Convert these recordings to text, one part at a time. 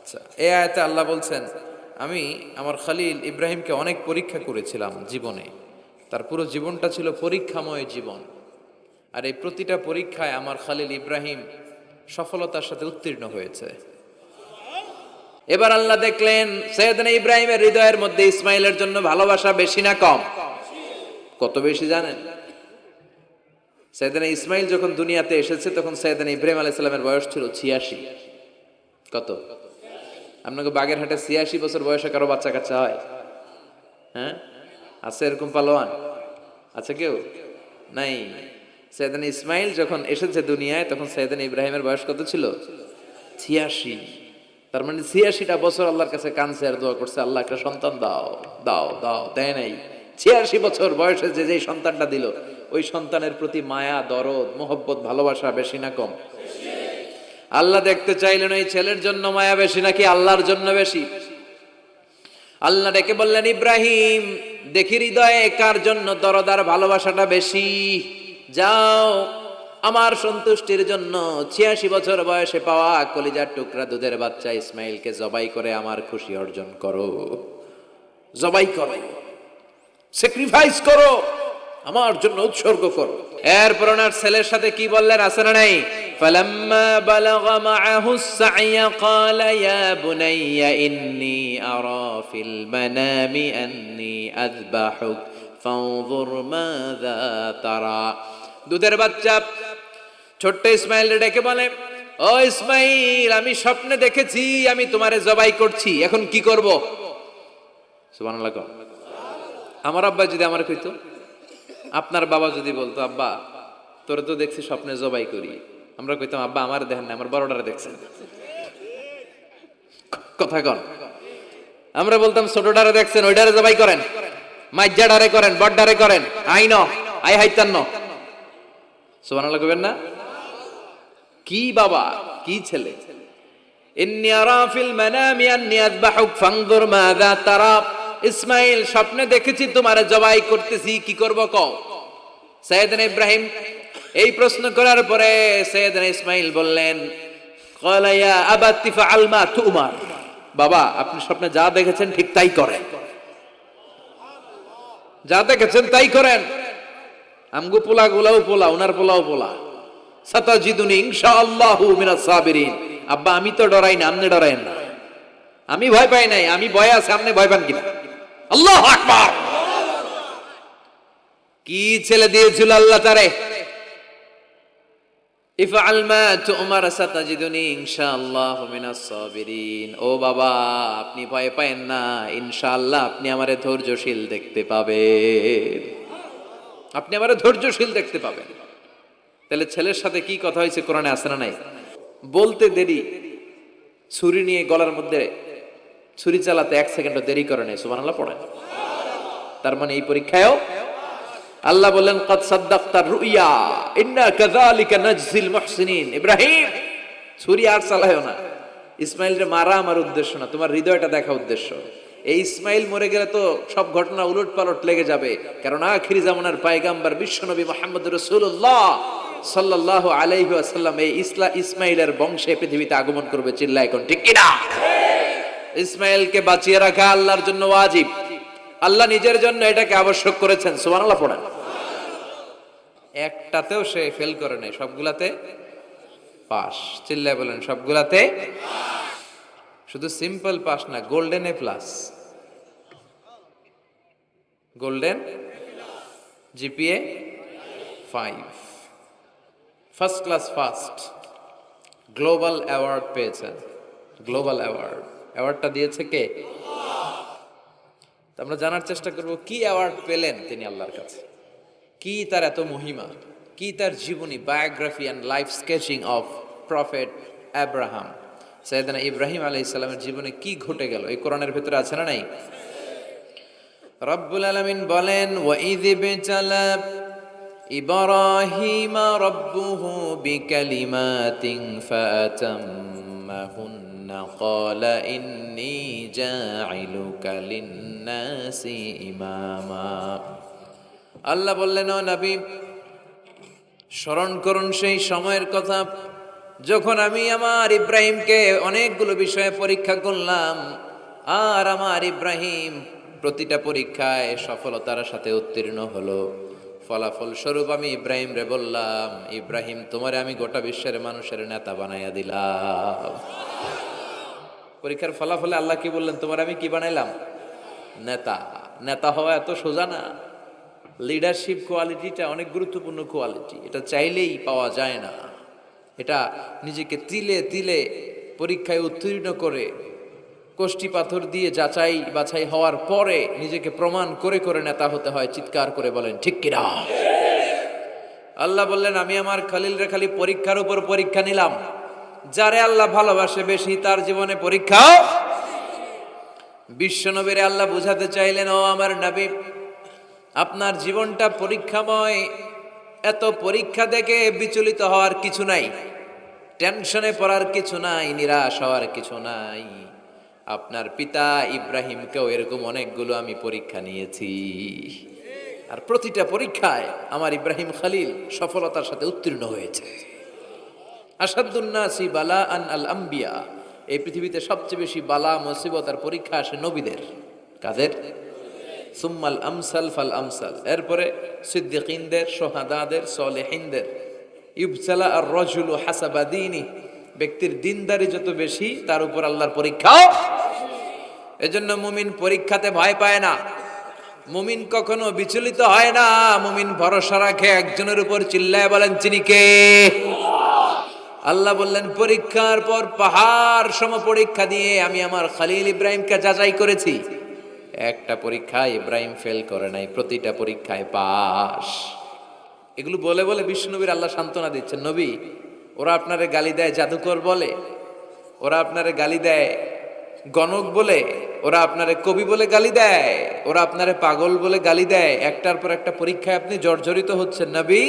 আচ্ছা, এই আয়াতে আল্লাহ বলছেন, আমি আমার খলিল ইব্রাহিমকে অনেক পরীক্ষা করেছিলাম জীবনে। তার পুরো জীবনটা ছিল পরীক্ষাময় জীবন। আর এই প্রতিটা পরীক্ষায় আমার খলিল ইব্রাহিম সফলতার সাথে উত্তীর্ণ হয়েছে। এবার আল্লাহ দেখলেন সৈয়দনা ইব্রাহিমের হৃদয়ের মধ্যে ইসমাইলের জন্য ভালোবাসা বেশি না কম? কত বেশি জানেন? সৈয়দনা ইসমাইল যখন দুনিয়াতে এসেছে তখন সৈয়দনা ইব্রাহিম আলাইহিস সালামের বয়স ছিল 86। কত? আপনাকে বাগেরহাটে 86 বছর বয়সে কারো বাচ্চা কাচ্চা হয়? হ্যাঁ, আছে এরকম পালোয়ান? আছে কেউ? নাই। সৈয়দনা ইসমাইল যখন এসেছে দুনিয়ায় তখন সৈয়দনা ইব্রাহিমের বয়স কত ছিল? 86। তার মানে 86টা বছর আল্লাহর কাছে কাঁদছে আর দোয়া করছে, আল্লাহ একটা সন্তান দাও দাও দাও, দেয় নাই। 86 বছর বয়সে যে যেই সন্তানটা দিল, ওই সন্তানের প্রতি মায়া, দরদ, মোহব্বত, ভালোবাসা বেশি না কম? আল্লাহ দেখতে চাইলেন এই ছেলের জন্য মায়া বেশি নাকি আল্লাহর জন্য বেশি। আল্লাহ ডেকে বললেন, ইব্রাহিম দেখি হৃদয়ে কার জন্য দরদার ভালোবাসাটা বেশি। যাও আমার সন্তুষ্টির জন্য 86 বছর বয়সে পাওয়া কলিজার টুকরা দুধের বাচ্চা ইসমাইলকে জবাই করে আমার খুশি অর্জন করো। জবাই করো, স্যাক্রিফাইস করো, আমার জন্য উৎসর্গ করো। এরপর ওনার ছেলের সাথে কি বললেন আছে না নাই? فلما بلغ معه السعي قال يا بني إني أرى في المنام أني أذبحك فانظر ماذا ترى। দুধের বাচ্চা ছোট্ট ইসমাইল ডেকে বলে, ও ইসমাইল, আমি স্বপ্নে দেখেছি আমি তোমারে জবাই করছি, এখন কি করব? সুবহানাল্লাহ। আমার আব্বা যদি আমার কইতো, আপনার বাবা যদি বলতো, আব্বা তোরে তো দেখছি স্বপ্নে জবাই করি, আমরা কইতাম, আব্বা আমার দেখেন না, আমার বড়টারে দেখছেন। কথা কন। আমরা বলতাম ছোটটারে দেখছেন, ওইটারে জবাই করেন, মাইজ্জাডারে করেন, বড়ডারে করেন, আইন আই হাইতান্ন। সুবহানাল্লাহ কইবেন না? কি বাবা, কি ছেলে! ইন্নী আরা ফিল মানামি আন্নী আযবাহুক ফানজুর মাযা তারা। ইসমাইল স্বপ্নে দেখেছি তোমারে জবাই করতেছি, কি করব কও? সাইয়েদনা ইব্রাহিম এই প্রশ্ন করার পরে সাইয়েদনা ইসমাইল বললেন, ক্বালা ইয়া আবাতি ফাআল মা তুমার। বাবা আপনি স্বপ্নে যা দেখেছেন ঠিক তাই করেন, যা দেখেছেন তাই করেন। আমগো পোলা গুলাও পোলা, উনার পোলাও পোলা। সাতাজিদুনি ইনশাআল্লাহু মিনাস সাবিরিন। আব্বা আমি তো ডরাই না, আপনি ডরায়েন না। আমি ভয় পাই নাই, আমি ভয় আছে, আপনি ভয় পান কিনা? আল্লাহু আকবার। কি ছেলে দিয়েছিল আল্লাহ তারে! ইফআল মা তুমার সাতাজিদুনি ইনশাআল্লাহু মিনাস সাবিরিন। ও বাবা আপনি ভয় পায়েন না, ইনশাআল্লাহ আপনি আমারে ধৈর্যশীল দেখতে পাবেন, আপনি আমারে ধৈর্যশীল দেখতে পাবেন। তাহলে ছেলের সাথে কি কথা হয়েছে কোরআনে আছে না নাই? বলতে দেরি, ছুরি নিয়ে গলার মধ্যে ছুরি চালাতে 1 সেকেন্ডও দেরি করে নাই। সুবহানাল্লাহ পড়েন। তার মানে এই পরীক্ষায়ও আল্লাহ বললেন, ক্বাদ সাদ্দাকতার রুইয়া ইন্না কাযালিকা নাজজিল মুহসিনিন। ইব্রাহিম ছুরি আর চালায়ও না। ইসমাইলকে মারা আমার উদ্দেশ্য না, তোমার হৃদয়টা দেখা উদ্দেশ্য। এই ইসমাইল মরে গেলে তো সব ঘটনা উলট পালট লেগে যাবে, কারণ আখিরি জামানার পয়গম্বর বিশ্বনবী মুহাম্মদ রাসূলুল্লাহ সাল্লাল্লাহু আলাইহি ওয়াসাল্লাম এই ইসমাইলের বংশে পৃথিবীতে আগমন করবে। চিল্লায় কোন ঠিক কিনা? ইসমাইলকে বাঁচিয়ে রাখা আল্লাহর জন্য ওয়াজিব, আল্লাহ নিজের জন্য এটাকে আবশ্যক করেছেন। সুবহানাল্লাহ পড়েন। একটাতেও সে ফেল করে নাই, সবগুলাতে পাস। চিল্লায় বলেন সবগুলাতে। শুধু সিম্পল পাস না, golden A plus, golden GPA 5, first class first, global award পেয়েছেন। গ্লোবাল অ্যাওয়ার্ড, অ্যাওয়ার্ডটা দিয়েছে কে? আমরা জানার চেষ্টা করব কি অ্যাওয়ার্ড পেলেন তিনি আল্লাহর কাছে, কি তার এত মহিমা, কি তার জীবনী, biography and life sketching of prophet Abraham. সাইয়েদনা ইব্রাহিম আলাইহিস সালামের জীবনে কি ঘটে গেল এই কোরআনের ভিতরে আছে না নাই? রব্বুল আলামিন বলেন, ওয়াইয ইবতালা ইব্রাহিমা রাব্বুহু বিকালিমাতিন ফাআতাম্মাহুন্না ক্বালা ইন্নী জাইলুকা লিন-নাসি ইমামা। আল্লাহ বললেন, ও নবী স্মরণ করুন সেই সময়ের কথা যখন আমি আমার ইব্রাহিমকে অনেকগুলো বিষয়ে পরীক্ষা করলাম, আর আমার ইব্রাহিম প্রতিটা পরীক্ষায় সফলতার সাথে উত্তীর্ণ হলো, ফলাফল স্বরূপ আমি ইব্রাহিম রে বললাম, ইব্রাহিম তোমারে আমি গোটা বিশ্বের মানুষের নেতা বানাইয়া দিলাম। পরীক্ষার ফলাফলে আল্লাহ কি বললেন? তোমার আমি কি বানাইলাম? নেতা। নেতা হওয়া এত সোজা না। লিডারশিপ কোয়ালিটিটা অনেক গুরুত্বপূর্ণ কোয়ালিটি, এটা চাইলেই পাওয়া যায় না। এটা নিজেকে তিলে তিলে পরীক্ষায় উত্তীর্ণ করে, কষ্টি পাথর দিয়ে যাচাই বাছাই হওয়ার পরে নিজেকে প্রমাণ করে করে নেতা হতে হয়। চিৎকার করে বলেন ঠিক কিনা? আল্লাহ বললেন, আমি আমার খলিল রে খালি পরীক্ষার উপর পরীক্ষা নিলাম। যারে আল্লাহ ভালোবাসে বেশি তার জীবনে পরীক্ষাও। বিশ্বনবীরে আল্লাহ বুঝাতে চাইলেন, ও আমার নবী, আপনার জীবনটা পরীক্ষাময়। এত পরীক্ষা দেখে বিচলিত হওয়ার কিছু নাই, টেনশনে পড়ার কিছু নাই, নিরাশ হওয়ার কিছু নাই। আপনার পিতা ইব্রাহিমকেও এরকম অনেকগুলো আমি পরীক্ষা নিয়েছি, আর প্রতিটা পরীক্ষায় আমার ইব্রাহিম খলিল সফলতার সাথে উত্তীর্ণ হয়েছে। আসাদুন্নাসি বালা আন আল আম্বিয়া, এই পৃথিবীতে সবচেয়ে বেশি বালা মুসিবত আর পরীক্ষা আসে নবীদের। কাদের? সুম্মাল আমসাল ফাল আমসাল, এরপরে সিদ্দিকিনদের, সোহাদাদের, সলেহিনদের। ইবসালা আর রজুলু হাসাবা দীনি, ব্যক্তির দিনদারি যত বেশি তার উপর আল্লাহর পরীক্ষাও। এজন্য মুমিন পরীক্ষাতে ভয় পায় না, মুমিন কখনো বিচলিত হয় না। মুমিন ভরসা রাখে একজনের উপর। চিল্লায় বলেন চিনি কে? আল্লাহ বললেন, পরীক্ষার পর পাহাড় সম পরীক্ষা দিয়ে আমি আমার খলিল ইব্রাহিমকে যাচাই করেছি। একটা পরীক্ষায় ইব্রাহিম ফেল করে নাই, প্রতিটা পরীক্ষায় পাস। এগুলো বলে বলে বিষ্ণুনবীর আল্লাহ সান্ত্বনা দিচ্ছেন, নবী, ওরা আপনারে গালি দেয় জাদুকর বলে, ওরা আপনারে গালি দেয় গণক বলে, ওরা আপনারে কবি বলে গালি দেয়, ওরা আপনারে পাগল বলে গালি দেয়, একটার পর একটা পরীক্ষায় আপনি জর্জরিত হচ্ছেন। নবী,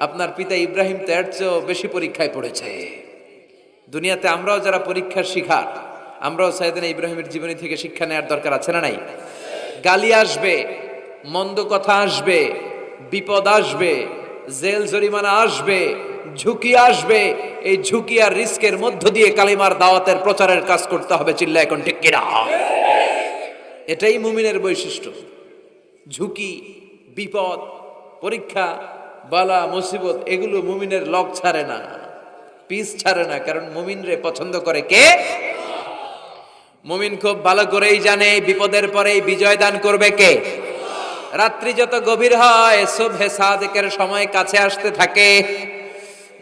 আপনার পিতা ইব্রাহিম তো এর চেয়েও বেশি পরীক্ষায় পড়েছে। দুনিয়াতে আমরাও যারা পরীক্ষার শিকার, আমরাও সাইয়েদনা ইব্রাহিমের জীবনী থেকে শিক্ষা নেওয়ার দরকার আছে না নাই? গালি আসবে, মন্দ কথা আসবে, বিপদ আসবে, জেল জরিমানা আসবে, ঝুঁকি আসবে। এই ঝুঁকি আর রিস্কের মধ্য দিয়ে কালিমার দাওয়াতের প্রচারের কাজ করতে হবে। চিল্লা এখন ঠিক কিনা? এটাই মুমিনের বৈশিষ্ট্য। ঝুঁকি, বিপদ, পরীক্ষা, বালা মুসিবত, এগুলো মুমিনের লক ছাড়ে না, পিস ছাড়ে না। কারণ মুমিনরে পছন্দ করে কে? মুমিন খুব ভালো করেই জানে বিপদের পরেই বিজয় দান করবে কে। রাত্রি যত গভীর হয়, সুবহে সাদিকের সময় কাছে আসতে থাকে,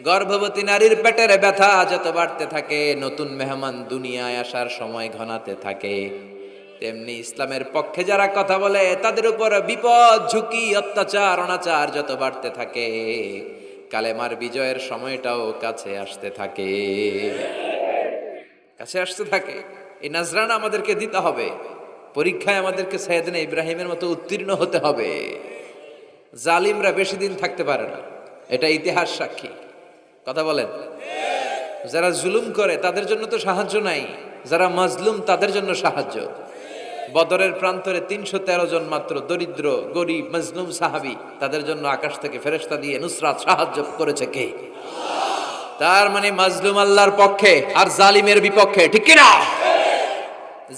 গর্ভবতী নারীর পেটের ব্যথা যত বাড়তে থাকে, নতুন মেহমান দুনিয়ায় আসার সময় ঘনাতে থাকে, তেমনি ইসলামের পক্ষে যারা কথা বলে তাদের উপর বিপদ, ঝুঁকি, অত্যাচার, অনাচার যত বাড়তে থাকে, কালেমার বিজয়ের সময়টাও কাছে আসতে থাকে, কাছে আসতে থাকে। এই নাজরানা আমাদেরকে দিতে হবে। পরীক্ষায় আমাদেরকে সাইয়েদনা ইব্রাহিমের মতো উত্তীর্ণ হতে হবে। জালিমরা বেশি দিন থাকতে পারে না, এটা ইতিহাস সাক্ষী। কথা বলেন? যারা জুলুম করে তাদের জন্য তো সাহায্য নাই, যারা মাজলুম তাদের জন্য সাহায্য। বদরের প্রান্তরে ৩১৩ জন মাত্র দরিদ্র, গরিব, মাজলুম সাহাবী, তাদের জন্য আকাশ থেকে ফেরেশতা দিয়ে নুসরাত সাহায্য করেছে কে? তার মানে মাজলুম আল্লাহর পক্ষে আর জালিমের বিপক্ষে, ঠিক কি না?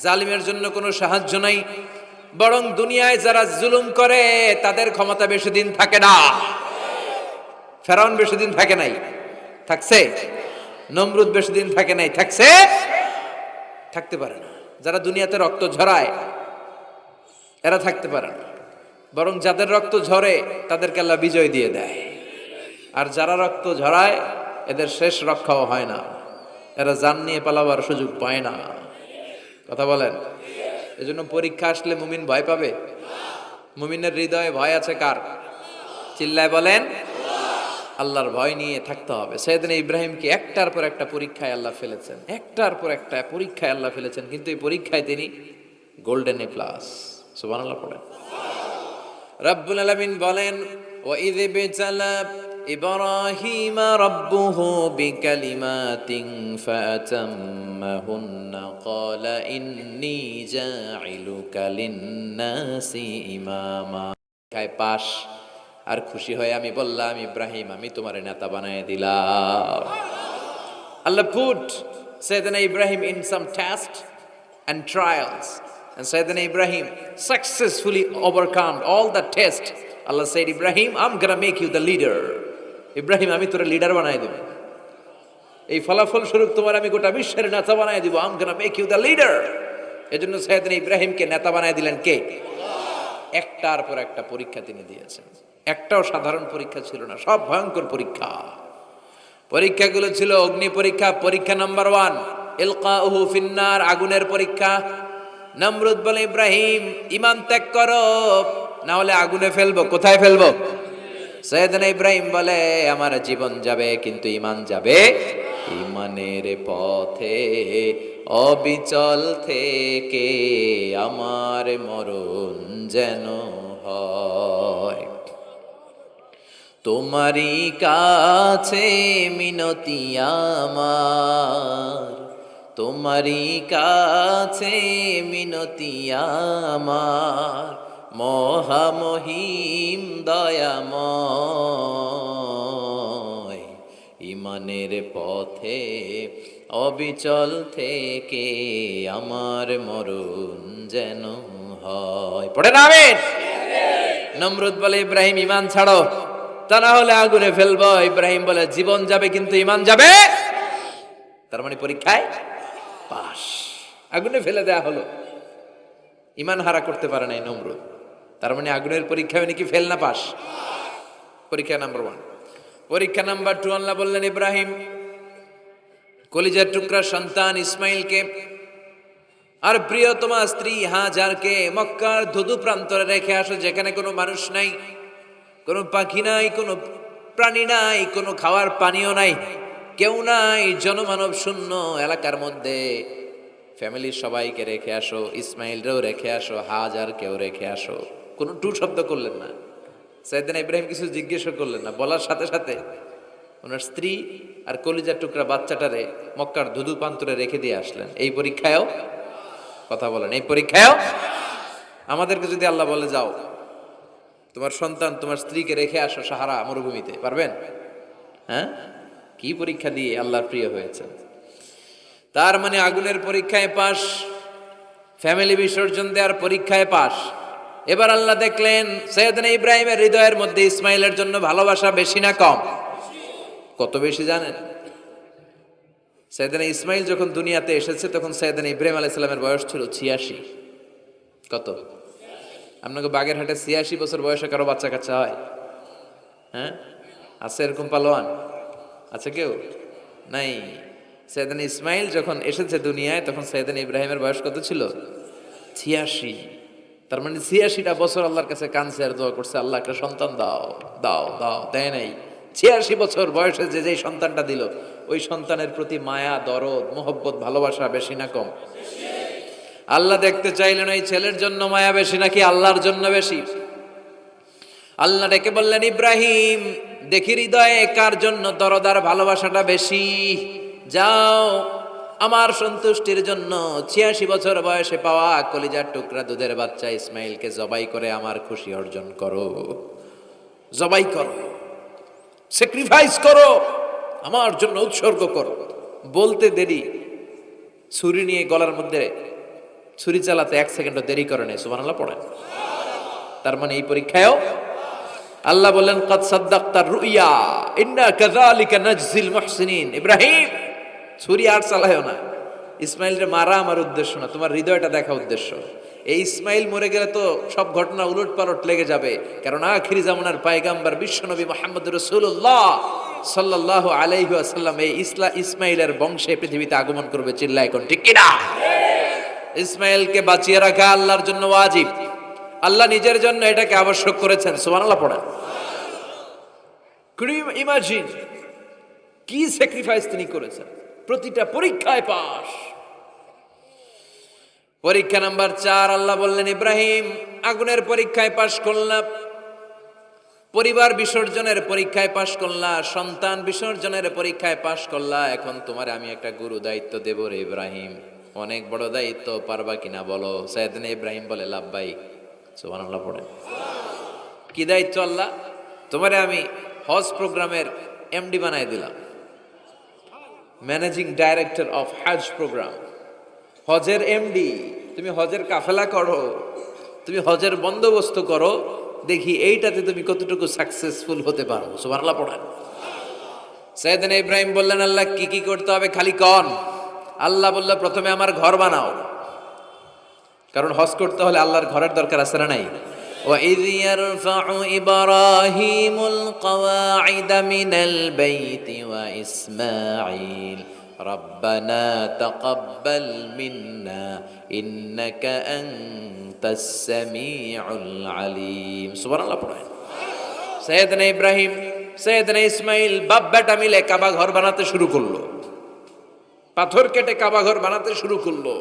জালিমের জন্য কোনো সাহায্য নাই, বরং দুনিয়ায় যারা জুলুম করে তাদের ক্ষমতা বেশি দিন থাকে না। ফেরাউন বেশি দিন থাকে নাই, থাকছে? নমরুদ বেশি দিন থাকে নাই, থাকছে? থাকতে পারে না। যারা দুনিয়াতে রক্ত ঝরায় এরা থাকতে পারে না, বরং যাদের রক্ত ঝরে তাদেরকে আল্লাহ বিজয় দিয়ে দেয়। আর যারা রক্ত ঝরায় এদের শেষ রক্ষাও হয় না, এরা জান নিয়ে পালাবার সুযোগ পায় না। কথা বলেন? এজন্য পরীক্ষা আসলে মুমিন ভয় পাবে? মুমিনের হৃদয়ে ভয় আছে কার? চিল্লায় বলেন। আল্লাহর ভয় নিয়ে থাকতে হবে। সাইয়েদনা ইব্রাহিমকে একটার পর একটা পরীক্ষায় আল্লাহ ফেলেছেন, একটার পর একটা পরীক্ষায় আল্লাহ ফেলেছেন, কিন্তু এই পরীক্ষায় তিনি গোল্ডেন এ প্লাস। সুবহানাল্লাহ পড়েন। রাব্বুল আলামিন বলেন, ওয়া ইয বিতালা ইব্রাহিমা রাব্বুহু বিকালিমাতিন ফাতাম্মাহুন্না ক্বালা ইন্নী জাইলুকা লিন-নাসি ইমামা। খায় পাশ, আর খুশি হয়ে আমি বললাম, ইব্রাহিম, আমি তোমার নেতা বানায় দিলাম। Allah put Sayyidina Ibrahim in some tests and trials. And Sayyidina Ibrahim successfully overcome all the tests. Allah said, Ibrahim, I'm gonna make you the leader. Ibrahim, আমি তোর লিডার বানাই দেব। এই ফলাফল স্বরূপ তোমার আমি গোটা বিশ্বের নেতা বানাই দিব। I'm gonna make you the leader. এজন্য সাইয়েদনা ইব্রাহিমকে নেতা বানাই দিলেন কে? একটার পর একটা পরীক্ষা তিনি দিয়েছেন। একটাও সাধারণ পরীক্ষা ছিল না, সব ভয়ঙ্কর পরীক্ষা। পরীক্ষাগুলো ছিল অগ্নি পরীক্ষা। পরীক্ষা নাম্বার 1 ইলকাউহু ফিন্নার, আগুনের পরীক্ষা। নমরুদ বলে, ইব্রাহিম ঈমান ত্যাগ করো, না হলে আগুনে ফেলবো। কোথায় ফেলবো? সাইয়েদনা ইব্রাহিম বলে, আমার জীবন যাবে কিন্তু ঈমান যাবে। ঈমানের পথে অবিচল থেকে আমার মরণ যেন হয়। তোমারই কাছে মিনতি আমার, তোমারই কাছে মিনতি আমার, মহামহিম দয়াময়। ঈমানের পথে অবিচল থেকে আমার মরণ যেন হয়। পড়েন আমিন। নমরুদ বলে, ইব্রাহিম ঈমান ছাড়ো, তা না হলে আগুনে ফেলবো। ইব্রাহিম বলে, জীবন যাবে কিন্তু ঈমান যাবে। তার মানে পরীক্ষায় পাস। আগুনে ফেলে দেয়া হলো, ঈমান হারা করতে পারে নাই নমরুদ। তার মানে আগুনের পরীক্ষায় নাকি ফেল না পাস? পরীক্ষা নাম্বার 1। পরীক্ষা নাম্বার 2, আল্লাহ বললেন, ইব্রাহিম কলিজার টুকরা সন্তান ইসমাইলকে আর প্রিয়তমা স্ত্রী হাজারকে মক্কার ধুধু প্রান্তরে রেখে আসো, যেখানে কোনো মানুষ নাই, কোনো পাখি নাই, কোনো প্রাণী নাই, কোনো খাওয়ার পানিও নাই, কেউ নাই, জনমানব শূন্য এলাকার মধ্যে ফ্যামিলির সবাইকে রেখে আসো, ইসমাইলরেও রেখে আসো, হাজারকেও রেখে আসো। কোনো টু শব্দ করলেন না। সাইয়েদনা ইব্রাহিম কিছু জিজ্ঞেস করলেন না, বলার সাথে সাথে ওনার স্ত্রী আর কলিজার টুকরা বাচ্চাটারে মক্কার ধুধু প্রান্তরে রেখে দিয়ে আসলেন। এই পরীক্ষায়ও কথা বলেন, এই পরীক্ষায়ও আমাদেরকে যদি আল্লাহ বলে, যাও তোমার সন্তান তোমার স্ত্রীকে রেখে আসো সাহারা মরুভূমিতে, পারবেন? হ্যাঁ, কি পরীক্ষা দিয়ে আল্লাহর প্রিয় হয়েছে। তার মানে আগুনের পরীক্ষায় পাস, ফ্যামিলি বিসর্জন দেওয়ার পরীক্ষায় পাস। এবার আল্লাহ দেখলেন সাইয়েদনা ইব্রাহিমের হৃদয়ের মধ্যে ইসমাইলের জন্য ভালোবাসা বেশি না কম? কত বেশি জানেন? সাইয়েদনা ইসমাইল যখন দুনিয়াতে এসেছে তখন সাইয়েদনা ইব্রাহিম আলাইহিস সালামের বয়স ছিল 86। কত? আপনাকে বাগেরহাটে 86 বছর বয়সে কারো বাচ্চা কাচ্চা হয়? হ্যাঁ, আছে এরকম পালোয়ান? আছে কেউ? নাই। সাইয়েদনা ইসমাইল যখন এসেছে দুনিয়ায় তখন সাইয়েদনা ইব্রাহিমের বয়স কত ছিল? 86। তার মানে 86টা বছর আল্লাহর কাছে কাঁদছে আর দোয়া করছে, আল্লাহ একটা সন্তান দাও দাও দাও, দেয় নাই। 86 বছর বয়সে যে যেই সন্তানটা দিল, ওই সন্তানের প্রতি মায়া, দরদ, মোহব্বত, ভালোবাসা বেশি না কম? আল্লাহ দেখতে চাইলেন এই ছেলের জন্য মায়া বেশি নাকি আল্লাহর জন্য বেশি। আল্লাহ ডেকে বললেন, ইব্রাহিম দেখি হৃদয়ে কার জন্য দরদার ভালোবাসাটা বেশি। যাও আমার সন্তুষ্টির জন্য 86 বছর বয়সে পাওয়া কলিজার টুকরা দুধের বাচ্চা ইসমাইলকে জবাই করে আমার খুশি অর্জন করো। জবাই করো, স্যাক্রিফাইস করো, আমার জন্য উৎসর্গ করো। বলতে দেরি, ছুরি নিয়ে গলার মধ্যে ছুরি চালাতে 1 সেকেন্ডও দেরি করে নেই। সুবহানাল্লাহ পড়েন। তার মানে এই পরীক্ষায়ও আল্লাহ বললেন, কাদ সাদ্দাকতার রুইয়া ইন্না কাযালিকা নাজজিল মুহসিনিন। ইব্রাহিম ছুরি আর চালায়ও না। ইসমাইলকে মারা আমার উদ্দেশ্য না, তোমার হৃদয়টা দেখা উদ্দেশ্য। এই ইসমাইল মরে গেলে তো সব ঘটনা উলট পালট লেগে যাবে, কারণ আখিরি জামানার পয়গম্বর বিশ্বনবী মুহাম্মদ রাসূলুল্লাহ সাল্লাল্লাহু আলাইহি ওয়াসাল্লাম এই ইসমাইলের বংশে পৃথিবীতে আগমন করবে। চিল্লায় কোন ঠিক কিনা? ইসমাইলকে বাঁচিয়ে রাখা আল্লাহর জন্য ওয়াজিব। আল্লাহ নিজের জন্য এটাকে আবশ্যক করেছেন। সুবহানাল্লাহ পড়েন। কুড ইউ ইমাজিন কি স্যাক্রিফাইস তিনি করেছেন? প্রতিটা পরীক্ষায় পাস। পরীক্ষা নাম্বার 4, আল্লাহ বললেন, ইব্রাহিম আগুনের পরীক্ষায় পাস করলা, পরিবার বিসর্জনের পরীক্ষায় পাস করলা, সন্তান বিসর্জনের পরীক্ষায় পাস করলা, এখন তোমার আমি একটা গুরু দায়িত্ব দেব রে ইব্রাহিম। অনেক বড় দায়িত্ব, পারবা কিনা বলো? সাইয়েদনা ইব্রাহিম বলে, লাব্বাইক। সুবহানাল্লাহ পড়েন। কি দায়িত্ব আল্লাহ? তোমারে আমি হজ প্রোগ্রামের এমডি বানাই দিলাম। ম্যানেজিং ডাইরেক্টর অফ হজ প্রোগ্রাম, হজের এমডি। তুমি হজের কাফেলা করো, তুমি হজের বন্দোবস্ত করো, দেখি এইটাতে তুমি কতটুকু সাকসেসফুল হতে পারো। সুবহানাল্লাহ পড়েন। সাইয়েদনা ইব্রাহিম বললেন, আল্লাহ কি কি করতে হবে খালি কন। আল্লাহ বলল, প্রথমে আমার ঘর বানাও, কারণ হজ করতে হলে আল্লাহর ঘরের দরকার আছে না নাই? وَإِذْ يَرْفَعُ إِبْرَاهِيمُ الْقَوَاعِدَ مِنَ الْبَيْتِ وَإِسْمَاعِيلُ رَبَّنَا تَقَبَّلْ مِنَّا إِنَّكَ أَنْتَ السَّمِيعُ الْعَلِيمُ। সুবহানাল্লাহ পড়েন। সাইয়েদনা ইব্রাহিম, সাইয়েদনা ইসমাইল বাপ বেটা মিলে কাবা ঘর বানাতে শুরু করলো। পাথর কেটে কাবা ঘর বানাতে শুরু করলো।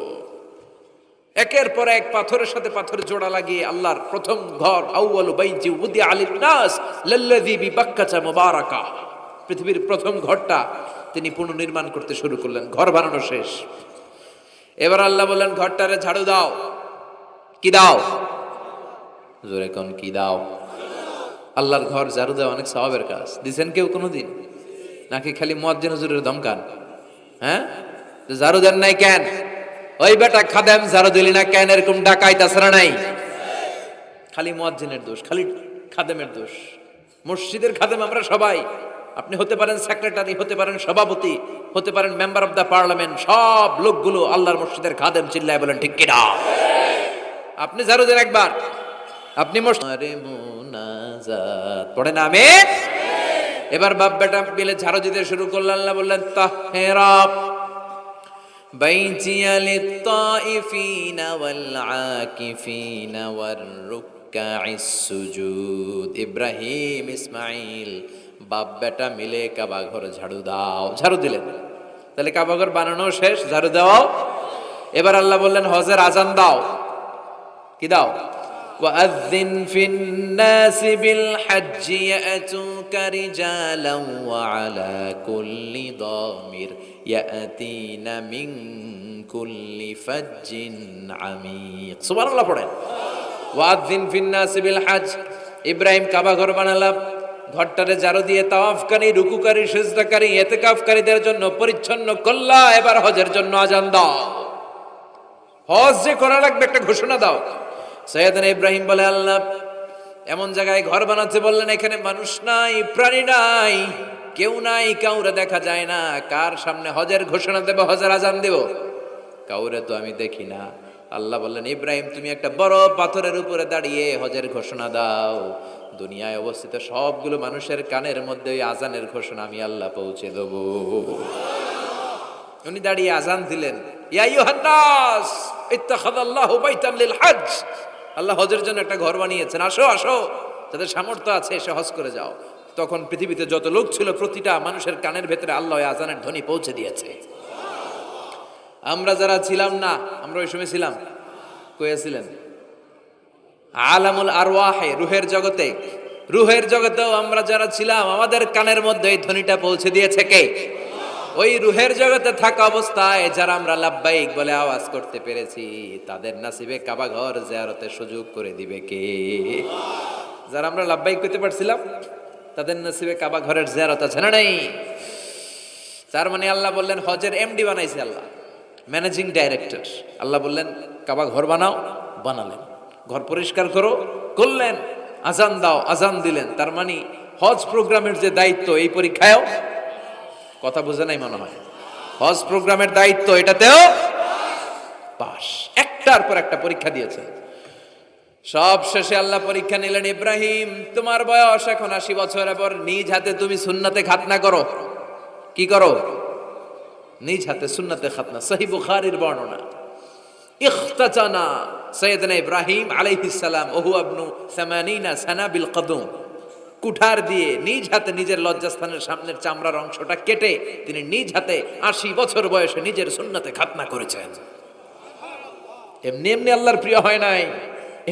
একের পর এক পাথরের সাথে পাথর জোড়া লাগিয়ে আল্লাহর প্রথম ঘর, আউয়ালু বাইতি উদিআ লিন-নাস লাল্লাযী বিবাক্কাতা মুবারাকা, পৃথিবীর প্রথম ঘরটা তিনি পুনর্নির্মাণ করতে শুরু করলেন। ঘর বানানো শেষ। এবার আল্লাহ বললেন, ঘরটারে ঝাড়ু দাও। কি দাও? জোরে কোন, কি দাও? আল্লাহর ঘর ঝাড়ু দেওয়া অনেক সওয়াবের কাজ। দিছেন কেউ কোনোদিন? নাকি খালি মুয়াজ্জিন হুজুরের ধমকান? হ্যাঁ, ঝাড়ু দেন নাই কেন? ওই বেটা খাদেম ঝাড়ু দিলি না কেন, এরকম ডাকাইতাছে না নাই? খালি মুয়াজ্জিনের দোষ, খালি খাদেমের দোষ। মসজিদের খাদেম আমরা সবাই। আপনি হতে পারেন সেক্রেটারি, হতে পারেন সভাপতি, হতে পারেন মেম্বার অফ দ্য পার্লামেন্ট, সব লোকগুলো আল্লাহর মসজিদের খাদেম। চিল্লায় বলেন ঠিক কিনা? আপনি ঝাড়ু দেন একবার, আপনি মুনাজাত পড়েন আমিন। এবার বাপ বেটা মিলে ঝাড়ু দিতে শুরু করলেন। আল্লাহ বললেন, তাহহিরা বাইতিয়া লিত-তাইফিনা ওয়াল-আকিফিনা ওয়ার-রুক্কাইস সুজুদ। ইব্রাহিম ইসমাইল বাপ বেটা মিলে কাবা ঘর ঝাড়ু দাও। ঝাড়ু দিলেন। তাহলে কাবা ঘর বানানো শেষ, ঝাড়ু দাও। এবার আল্লাহ বললেন, হজের আজান দাও। কি দাও? وَأَذِّنْ فِي النَّاسِ بِالْحَجِّ يَأْتُوكَ رِجَالًا وَعَلَى كُلِّ ضَامِرٍ يَأْتِينَ مِنْ كُلِّ فَجٍّ عَمِيقٍ। সুবহানাল্লাহ পড়েন। وَأَذِّنْ فِي النَّاسِ بِالْحَجِّ। ইব্রাহিম কাবা ঘর বানালাম, ঘরটারে ঝাড়ু দিয়ে তাওয়াফকারী, রুকুকারী, সিজদাকারী, ইতিকাফকারীদের জন্য পরিচ্ছন্ন করলা। এবার হজের জন্য আজান দাও। হজ যে করা লাগবে একটা ঘোষণা দাও। সাইয়েদনা ইব্রাহিম বলে, আল্লাহ এমন জায়গায় ঘর বানাতে বললেন, এখানে মানুষ নাই, প্রাণী নাই, কেউ নাই, কাউরে দেখা যায় না। কার সামনে হজের ঘোষণা দেব, হজের আজান দেব? কাউরে তো আমি দেখি না। আল্লাহ বললেন, ইব্রাহিম তুমি একটা বড় পাথরের উপরে দাঁড়িয়ে হজের ঘোষণা দাও। দুনিয়ায় অবস্থিত সবগুলো মানুষের কানের মধ্যে ওই আজানের ঘোষণা আমি আল্লাহ পৌঁছে দেব। উনি দাঁড়িয়ে আজান দিলেন, ইয়া আইয়ুহান নাস ইত্তাখাযাল্লাহু বাইতান লিল হজ। আল্লাহ হজের জন্য একটা ঘর বানিয়েছেন, আসো আসো, যাদের সামর্থ্য আছে এসে হজ করে যাও। তখন পৃথিবীতে যত লোক ছিল প্রতিটা মানুষের কানের ভেতরে আল্লাহ ওই আজানের ধ্বনি পৌঁছে দিয়েছে। আমরা যারা ছিলাম না, আমরা ওই সময় ছিলাম, কয়েছিলেন আলামুল আরওয়াহে, রুহের জগতে, রুহের জগতেও আমরা যারা ছিলাম আমাদের কানের মধ্যে এই ধ্বনিটা পৌঁছে দিয়েছে কে? ওই রুহের জগতে থাকা অবস্থায় যারা আমরা লাব্বাইক বলে আওয়াজ করতে পেরেছি, তাদের নসিবে কাবা ঘর জিয়ারতের সুযোগ করে দিবে কে? যারা আমরা লাব্বাইক করতে পারছিলাম তাদের নসিবে কাবা ঘরের জিয়ারত আছে না নাই? তার মানে আল্লাহ বললেন হজের এমডি বানাইছে আল্লাহ, ম্যানেজিং ডাইরেক্টর। আল্লাহ বললেন কাবা ঘর বানাও, বানালেন। ঘর পরিষ্কার করো, করলেন। আজান দাও, আজান দিলেন। তার মানে হজ প্রোগ্রামের যে দায়িত্ব, এই পরীক্ষায়ও, কথা বোঝে নাই মনে হয়, হজ প্রোগ্রামের দায়িত্ব এটাতেও পাস। একটার পর একটা পরীক্ষা দিয়েছে। সব শেষে আল্লাহ পরীক্ষা নিলেন, ইব্রাহিম তোমার বয়স এখন 80 বছর, এবার নিজ হাতে তুমি সুন্নাতে খাতনা করো। কি করো? নিজ হাতে সুন্নাতে খাতনা। সহিহ বুখারীর বর্ণনা। ইখতাতানা সাইয়েদনা ইব্রাহিম আলাইহিস সালাম ওহু ইবনু 80 সানা বিল কদম, কুঠার দিয়ে নিজ হাতে নিজের লজ্জাস্থানের সামনের চামড়ার অংশটা কেটে তিনি নিজ হাতে 80 বছর বয়সে নিজের সুন্নাতে খাতনা করেছেন। এমনি এমনি আল্লাহর প্রিয় হয় নাই,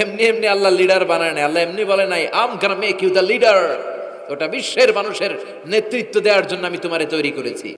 এমনি এমনি আল্লাহ লিডার বানায় নাই। আল্লাহ এমনি বলে নাই I'm gonna make you the leader, ওটা বিশ্বের মানুষের নেতৃত্ব দেওয়ার জন্য আমি তোমারে তৈরি করেছি।